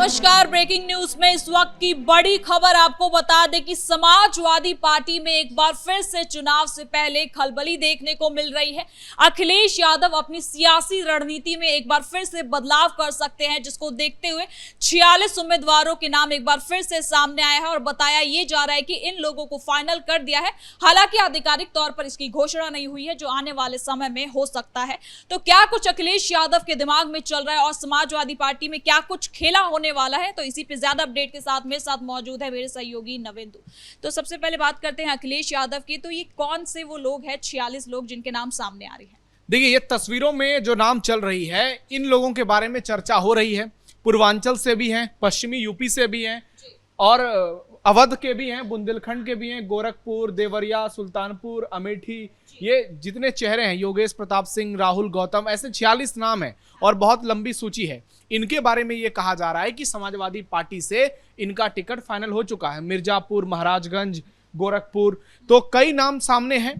नमस्कार। Breaking news में इस वक्त की बड़ी खबर आपको बता दें कि समाजवादी पार्टी में एक बार फिर से चुनाव से पहले खलबली देखने को मिल रही है। अखिलेश यादव अपनी सियासी रणनीति में एक बार फिर से बदलाव कर सकते हैं, जिसको देखते हुए 46 उम्मीदवारों के नाम एक बार फिर से सामने आया है और बताया ये जा रहा है कि इन लोगों को फाइनल कर दिया है। हालांकि आधिकारिक तौर पर इसकी घोषणा नहीं हुई है, जो आने वाले समय में हो सकता है। तो क्या कुछ अखिलेश यादव के दिमाग में चल रहा है और समाजवादी पार्टी में क्या कुछ खेला होने वाला है, तो इसी पे ज्यादा अपडेट के साथ मेरे साथ मौजूद है मेरे सहयोगी नवेंदु। तो सबसे पहले बात करते हैं अखिलेश यादव की। तो ये कौन से वो लोग हैं, 46 लोग जिनके नाम सामने आ रहे हैं? देखिए, ये तस्वीरों में जो नाम चल रही है, इन लोगों के बारे में चर्चा हो रही है। पूर्वांचल से भी हैं, पश्चिमी यूपी से भी हैं और अवध के भी हैं, बुंदेलखंड के भी हैं, गोरखपुर, देवरिया, सुल्तानपुर, अमेठी, ये जितने चेहरे हैं, योगेश प्रताप सिंह, राहुल गौतम, ऐसे 46 नाम हैं और बहुत लंबी सूची है। इनके बारे में ये कहा जा रहा है कि समाजवादी पार्टी से इनका टिकट फाइनल हो चुका है। मिर्जापुर, महाराजगंज, गोरखपुर, तो कई नाम सामने हैं।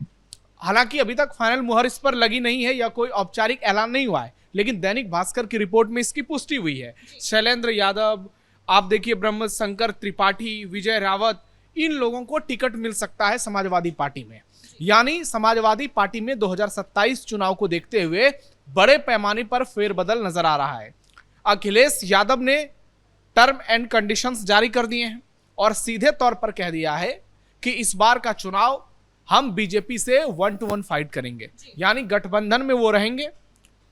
हालांकि अभी तक फाइनल मुहर इस पर लगी नहीं है या कोई औपचारिक ऐलान नहीं हुआ है, लेकिन दैनिक भास्कर की रिपोर्ट में इसकी पुष्टि हुई है। शैलेंद्र यादव, आप देखिए ब्रह्म शंकर त्रिपाठी, विजय रावत, इन लोगों को टिकट मिल सकता है समाजवादी पार्टी में। यानी समाजवादी पार्टी में 2027 चुनाव को देखते हुए बड़े पैमाने पर फेरबदल नजर आ रहा है। अखिलेश यादव ने टर्म एंड कंडीशंस जारी कर दिए हैं और सीधे तौर पर कह दिया है कि इस बार का चुनाव हम बीजेपी से 1-to-1 फाइट करेंगे। यानी गठबंधन में वो रहेंगे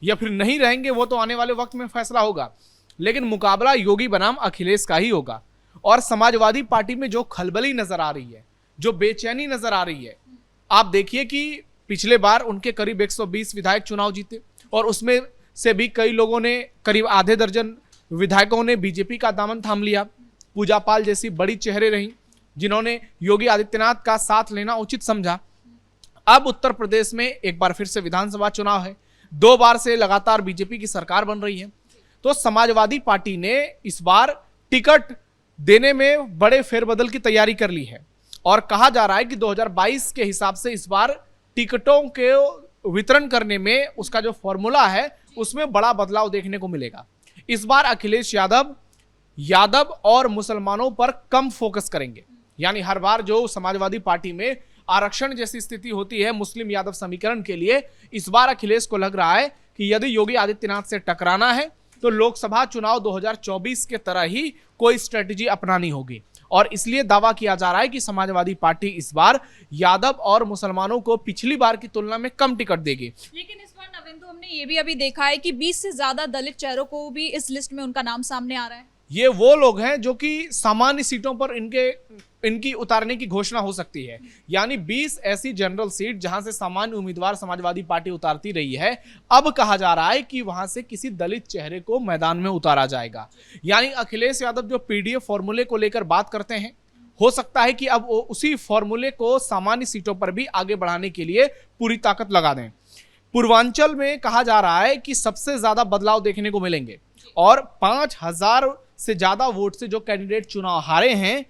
या फिर नहीं रहेंगे, वो तो आने वाले वक्त में फैसला होगा, लेकिन मुकाबला योगी बनाम अखिलेश का ही होगा। और समाजवादी पार्टी में जो खलबली नजर आ रही है, जो बेचैनी नजर आ रही है, आप देखिए कि पिछले बार उनके करीब 120 विधायक चुनाव जीते और उसमें से भी कई लोगों ने, करीब आधे दर्जन विधायकों ने बीजेपी का दामन थाम लिया। पूजा पाल जैसी बड़ी चेहरे रहीं जिन्होंने योगी आदित्यनाथ का साथ लेना उचित समझा। अब उत्तर प्रदेश में एक बार फिर से विधानसभा चुनाव है, 2 बार से लगातार बीजेपी की सरकार बन रही है। तो समाजवादी पार्टी ने इस बार टिकट देने में बड़े फेरबदल की तैयारी कर ली है और कहा जा रहा है कि 2022 के हिसाब से इस बार टिकटों के वितरण करने में उसका जो फॉर्मूला है उसमें बड़ा बदलाव देखने को मिलेगा। इस बार अखिलेश यादव और मुसलमानों पर कम फोकस करेंगे। यानी हर बार जो समाजवादी पार्टी में आरक्षण जैसी स्थिति होती है मुस्लिम यादव समीकरण के लिए, इस बार अखिलेश को लग रहा है कि यदि योगी आदित्यनाथ से टकराना है तो लोकसभा चुनाव 2024 के तरह ही कोई स्ट्रेटेजी अपनानी होगी। और इसलिए दावा किया जा रहा है कि समाजवादी पार्टी इस बार यादव और मुसलमानों को पिछली बार की तुलना में कम टिकट देगी। लेकिन इस बार नवेंदु, हमने ये भी अभी देखा है कि 20 से ज्यादा दलित चेहरों को भी इस लिस्ट में उनका नाम सामने आ रहा है। ये वो लोग हैं जो कि सामान्य सीटों पर इनकी उतारने की घोषणा हो सकती है। यानी 20 ऐसी जनरल सीट जहां से सामान्य उम्मीदवार समाजवादी पार्टी उतारती रही है, अब कहा जा रहा है कि वहां से किसी दलित चेहरे को मैदान में उतारा जाएगा। यानी अखिलेश यादव जो पीडीएफ फॉर्मूले को लेकर बात करते हैं, हो सकता है कि अब उसी फॉर्मूले को सामान्य सीटों पर भी आगे बढ़ाने के लिए पूरी ताकत लगा दें। पूर्वांचल में कहा जा रहा है कि सबसे ज्यादा बदलाव देखने को मिलेंगे और 5000 से ज्यादा वोट से जो कैंडिडेट चुनाव हारे हैं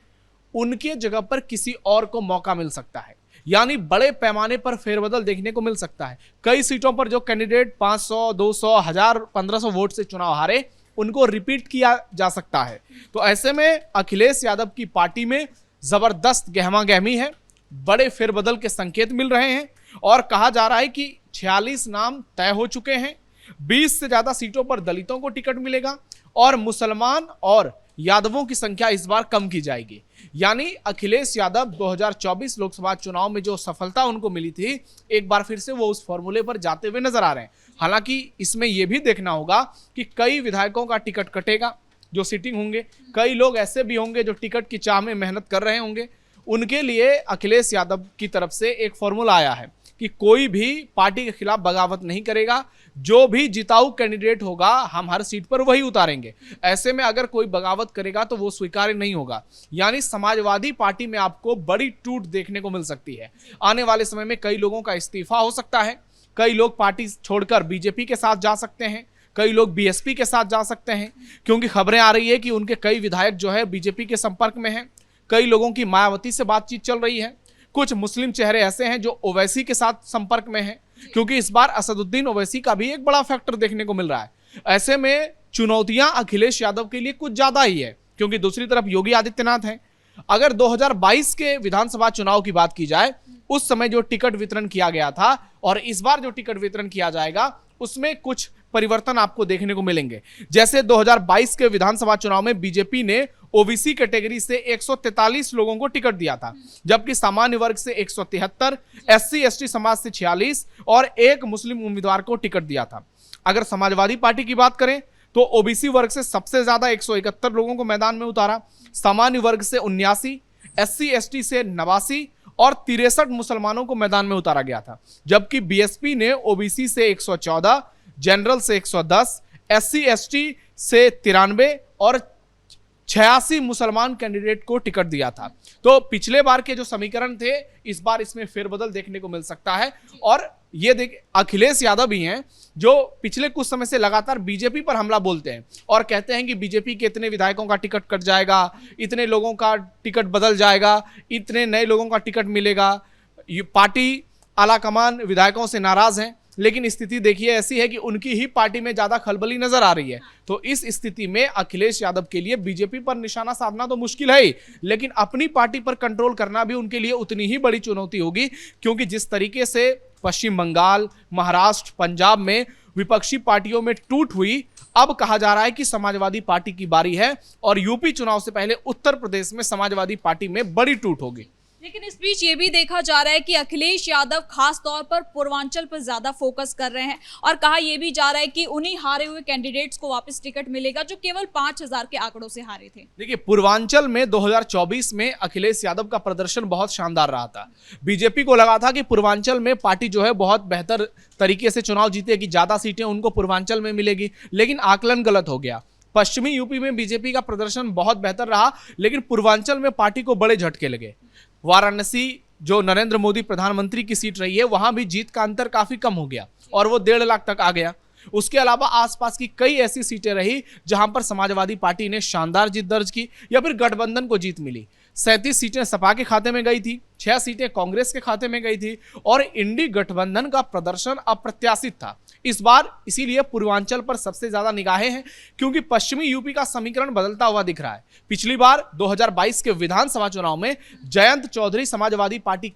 उनके जगह पर किसी और को मौका मिल सकता है। यानी बड़े पैमाने पर फेरबदल देखने को मिल सकता है। कई सीटों पर जो कैंडिडेट 500, 200, 1000, 1500 वोट से चुनाव हारे, उनको रिपीट किया जा सकता है। तो ऐसे में अखिलेश यादव की पार्टी में जबरदस्त गहमा गहमी है, बड़े फेरबदल के संकेत मिल रहे हैं और कहा जा रहा है कि 46 नाम तय हो चुके हैं। 20 से ज्यादा सीटों पर दलितों को टिकट मिलेगा और मुसलमान और यादवों की संख्या इस बार कम की जाएगी। यानी अखिलेश यादव 2024 लोकसभा चुनाव में जो सफलता उनको मिली थी, एक बार फिर से वो उस फॉर्मूले पर जाते हुए नजर आ रहे हैं। हालांकि इसमें यह भी देखना होगा कि कई विधायकों का टिकट कटेगा जो सिटिंग होंगे, कई लोग ऐसे भी होंगे जो टिकट की चाह में मेहनत कर रहे होंगे। उनके लिए अखिलेश यादव की तरफ से एक फॉर्मूला आया है कि कोई भी पार्टी के खिलाफ बगावत नहीं करेगा, जो भी जिताऊ कैंडिडेट होगा हम हर सीट पर वही उतारेंगे। ऐसे में अगर कोई बगावत करेगा तो वो स्वीकार्य नहीं होगा। यानी समाजवादी पार्टी में आपको बड़ी टूट देखने को मिल सकती है। आने वाले समय में कई लोगों का इस्तीफा हो सकता है, कई लोग पार्टी छोड़कर बीजेपी के साथ जा सकते हैं, कई लोग बीएसपी के साथ जा सकते हैं, क्योंकि खबरें आ रही है कि उनके कई विधायक जो है बीजेपी के संपर्क में हैं। कई लोगों की मायावती से बातचीत चल रही है। कुछ मुस्लिम चेहरे ऐसे हैं जो ओवैसी के साथ संपर्क में हैं, क्योंकि इस बार असदुद्दीन ओवैसी का भी एक बड़ा फैक्टर देखने को मिल रहा है। ऐसे में चुनौतियां अखिलेश यादव के लिए कुछ ज्यादा ही है, क्योंकि दूसरी तरफ योगी आदित्यनाथ हैं। अगर 2022 के विधानसभा चुनाव की बात की जाए, उस समय जो टिकट वितरण किया गया था और इस बार जो टिकट वितरण किया जाएगा उसमें कुछ परिवर्तन आपको देखने को मिलेंगे। जैसे 2022 के विधानसभा चुनाव में बीजेपी ने ओबीसी कैटेगरी से 143 लोगों को टिकट दिया था, जबकि सामान्य वर्ग से 173, एससी एसटी समाज से 46 और एक मुस्लिम उम्मीदवार को टिकट दिया था। अगर समाजवादी पार्टी की बात करें तो ओबीसी वर्ग से सबसे ज्यादा 171 लोगों को मैदान में उतारा, सामान्य वर्ग से 79, एससी एसटी से 89 और 63 मुसलमानों को मैदान में उतारा गया था। जबकि बीएसपी ने ओबीसी से 114, जनरल से 110, एससी एसटी से 93 और 86 मुसलमान कैंडिडेट को टिकट दिया था। तो पिछले बार के जो समीकरण थे, इस बार इसमें फेरबदल देखने को मिल सकता है। और ये देख, अखिलेश यादव ही हैं जो पिछले कुछ समय से लगातार बीजेपी पर हमला बोलते हैं और कहते हैं कि बीजेपी के इतने विधायकों का टिकट कट जाएगा, इतने लोगों का टिकट बदल जाएगा, इतने नए लोगों का टिकट मिलेगा। ये पार्टी आलाकमान विधायकों से नाराज हैं, लेकिन स्थिति देखिए ऐसी है कि उनकी ही पार्टी में ज्यादा खलबली नजर आ रही है। तो इस स्थिति में अखिलेश यादव के लिए बीजेपी पर निशाना साधना तो मुश्किल है ही, लेकिन अपनी पार्टी पर कंट्रोल करना भी उनके लिए उतनी ही बड़ी चुनौती होगी, क्योंकि जिस तरीके से पश्चिम बंगाल, महाराष्ट्र, पंजाब में विपक्षी पार्टियों में टूट हुई, अब कहा जा रहा है कि समाजवादी पार्टी की बारी है और यूपी चुनाव से पहले उत्तर प्रदेश में समाजवादी पार्टी में बड़ी टूट होगी। लेकिन इस बीच ये भी देखा जा रहा है कि अखिलेश यादव खास तौर पर पूर्वांचल पर ज्यादा फोकस कर रहे हैं और कहा यह भी जा रहा है कि उन्हीं हारे हुए कैंडिडेट्स को वापस टिकट मिलेगा जो केवल 5000 के आंकड़ों से हारे थे। देखिए, पूर्वांचल में 2024 में अखिलेश यादव का प्रदर्शन बहुत शानदार रहा था। बीजेपी को लगा था कि पूर्वांचल में पार्टी जो है बहुत बेहतर तरीके से चुनाव जीतेगी, ज्यादा सीटें उनको पूर्वांचल में मिलेगी, लेकिन आकलन गलत हो गया। पश्चिमी यूपी में बीजेपी का प्रदर्शन बहुत बेहतर रहा, लेकिन पूर्वांचल में पार्टी को बड़े झटके लगे। वाराणसी जो नरेंद्र मोदी प्रधानमंत्री की सीट रही है, वहां भी जीत का अंतर काफी कम हो गया और वो 1.5 लाख तक आ गया। उसके अलावा आसपास की कई ऐसी सीटें रही जहां पर समाजवादी पार्टी ने शानदार जीत दर्ज की या फिर गठबंधन को जीत मिली। 37 सीटें सपा के खाते में गई थी, 6 सीटें कांग्रेस के खाते में गई थी और इंडी गठबंधन का प्रदर्शन अप्रत्याशित था इस बार। इसीलिए पूर्वांचल पर सबसे ज्यादा निगाहें हैं, क्योंकि पश्चिमी यूपी का समीकरण बदलता हुआ दिख रहा है। पिछली बार 2022 के विधानसभा चुनाव में जयंत चौधरी समाजवादी पार्टी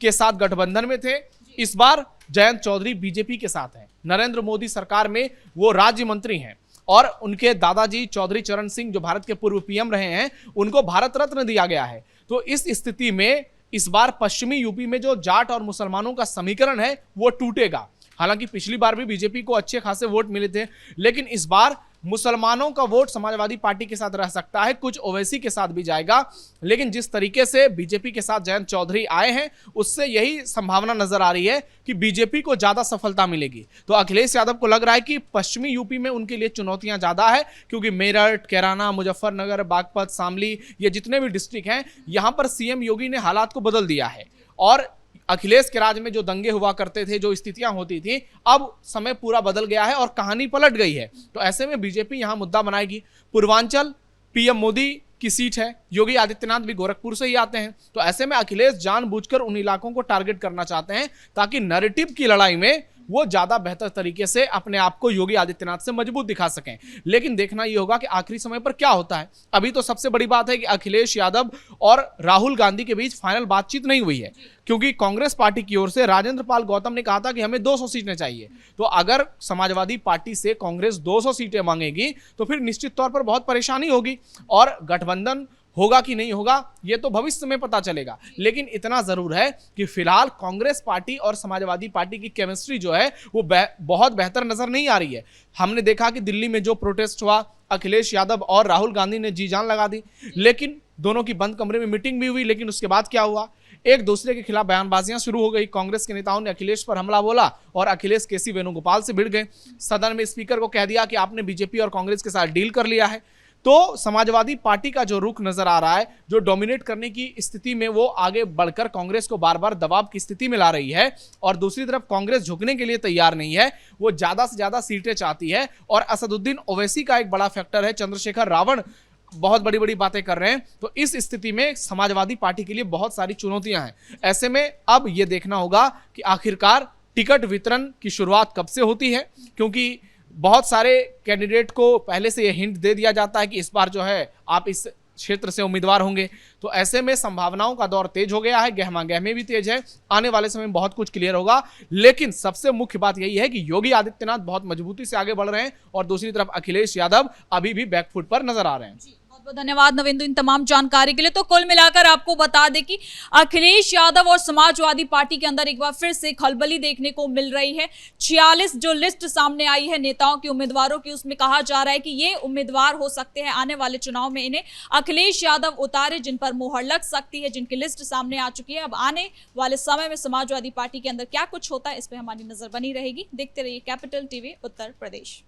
के साथ गठबंधन में थे। इस बार जयंत चौधरी बीजेपी के साथ हैं। नरेंद्र मोदी सरकार में वो राज्य मंत्री हैं और उनके दादाजी चौधरी चरण सिंह जो भारत के पूर्व पीएम रहे हैं, उनको भारत रत्न दिया गया है। तो इस स्थिति में इस बार पश्चिमी यूपी में जो जाट और मुसलमानों का समीकरण है वो टूटेगा। हालांकि पिछली बार भी बीजेपी को अच्छे खासे वोट मिले थे, लेकिन इस बार मुसलमानों का वोट समाजवादी पार्टी के साथ रह सकता है, कुछ ओवैसी के साथ भी जाएगा। लेकिन जिस तरीके से बीजेपी के साथ जयंत चौधरी आए हैं, उससे यही संभावना नजर आ रही है कि बीजेपी को ज्यादा सफलता मिलेगी। तो अखिलेश यादव को लग रहा है कि पश्चिमी यूपी में उनके लिए चुनौतियां ज्यादा है, क्योंकि मेरठ, कैराना, मुजफ्फरनगर, बागपत, शामली, ये जितने भी डिस्ट्रिक्ट हैं, यहां पर सीएम योगी ने हालात को बदल दिया है। और अखिलेश के राज में जो दंगे हुआ करते थे, जो स्थितियां होती थी, अब समय पूरा बदल गया है और कहानी पलट गई है। तो ऐसे में बीजेपी यहां मुद्दा बनाएगी। पूर्वांचल पीएम मोदी की सीट है, योगी आदित्यनाथ भी गोरखपुर से ही आते हैं। तो ऐसे में अखिलेश जानबूझकर उन इलाकों को टारगेट करना चाहते हैं ताकि नैरेटिव की लड़ाई में वो ज्यादा बेहतर तरीके से अपने आप को योगी आदित्यनाथ से मजबूत दिखा सकें। लेकिन देखना ये होगा कि आखिरी समय पर क्या होता है। अभी तो सबसे बड़ी बात है कि अखिलेश यादव और राहुल गांधी के बीच फाइनल बातचीत नहीं हुई है, क्योंकि कांग्रेस पार्टी की ओर से राजेंद्र पाल गौतम ने कहा था कि हमें 200 सीटें चाहिए। तो अगर समाजवादी पार्टी से कांग्रेस 200 सीटें मांगेगी तो फिर निश्चित तौर पर बहुत परेशानी होगी और गठबंधन होगा कि नहीं होगा ये तो भविष्य में पता चलेगा। लेकिन इतना जरूर है कि फिलहाल कांग्रेस पार्टी और समाजवादी पार्टी की केमिस्ट्री जो है वो बहुत बेहतर नजर नहीं आ रही है। हमने देखा कि दिल्ली में जो प्रोटेस्ट हुआ, अखिलेश यादव और राहुल गांधी ने जी जान लगा दी, लेकिन दोनों की बंद कमरे में मीटिंग भी हुई। लेकिन उसके बाद क्या हुआ, एक दूसरे के खिलाफ बयानबाजियां शुरू हो गई। कांग्रेस के नेताओं ने अखिलेश पर हमला बोला और अखिलेश केसी वेणुगोपाल से भिड़ गए। सदन में स्पीकर को कह दिया कि आपने बीजेपी और कांग्रेस के साथ डील कर लिया है। तो समाजवादी पार्टी का जो रुख नजर आ रहा है, जो डोमिनेट करने की स्थिति में वो आगे बढ़कर कांग्रेस को बार बार दबाव की स्थिति में ला रही है, और दूसरी तरफ कांग्रेस झुकने के लिए तैयार नहीं है, वो ज्यादा से ज्यादा सीटें चाहती है। और असदुद्दीन ओवैसी का एक बड़ा फैक्टर है, चंद्रशेखर रावण बहुत बड़ी बड़ी बातें कर रहे हैं। तो इस स्थिति में समाजवादी पार्टी के लिए बहुत सारी चुनौतियां हैं। ऐसे में अब यह देखना होगा कि आखिरकार टिकट वितरण की शुरुआत कब से होती है, क्योंकि बहुत सारे कैंडिडेट को पहले से ये हिंट दे दिया जाता है कि इस बार जो है आप इस क्षेत्र से उम्मीदवार होंगे। तो ऐसे में संभावनाओं का दौर तेज हो गया है, गहमा गहमी भी तेज है। आने वाले समय में बहुत कुछ क्लियर होगा, लेकिन सबसे मुख्य बात यही है कि योगी आदित्यनाथ बहुत मजबूती से आगे बढ़ रहे हैं और दूसरी तरफ अखिलेश यादव अभी भी बैकफुट पर नजर आ रहे हैं। बहुत धन्यवाद नवेंदु इन तमाम जानकारी के लिए। तो कुल मिलाकर आपको बता दें कि अखिलेश यादव और समाजवादी पार्टी के अंदर एक बार फिर से खलबली देखने को मिल रही है। 46 जो लिस्ट सामने आई है नेताओं की, उम्मीदवारों की, उसमें कहा जा रहा है कि ये उम्मीदवार हो सकते हैं आने वाले चुनाव में इन्हें अखिलेश यादव उतारे, जिन पर मुहर लग सकती है, जिनकी लिस्ट सामने आ चुकी है। अब आने वाले समय में समाजवादी पार्टी के अंदर क्या कुछ होता है, इस पर हमारी नजर बनी रहेगी। देखते रहिए कैपिटल टीवी उत्तर प्रदेश।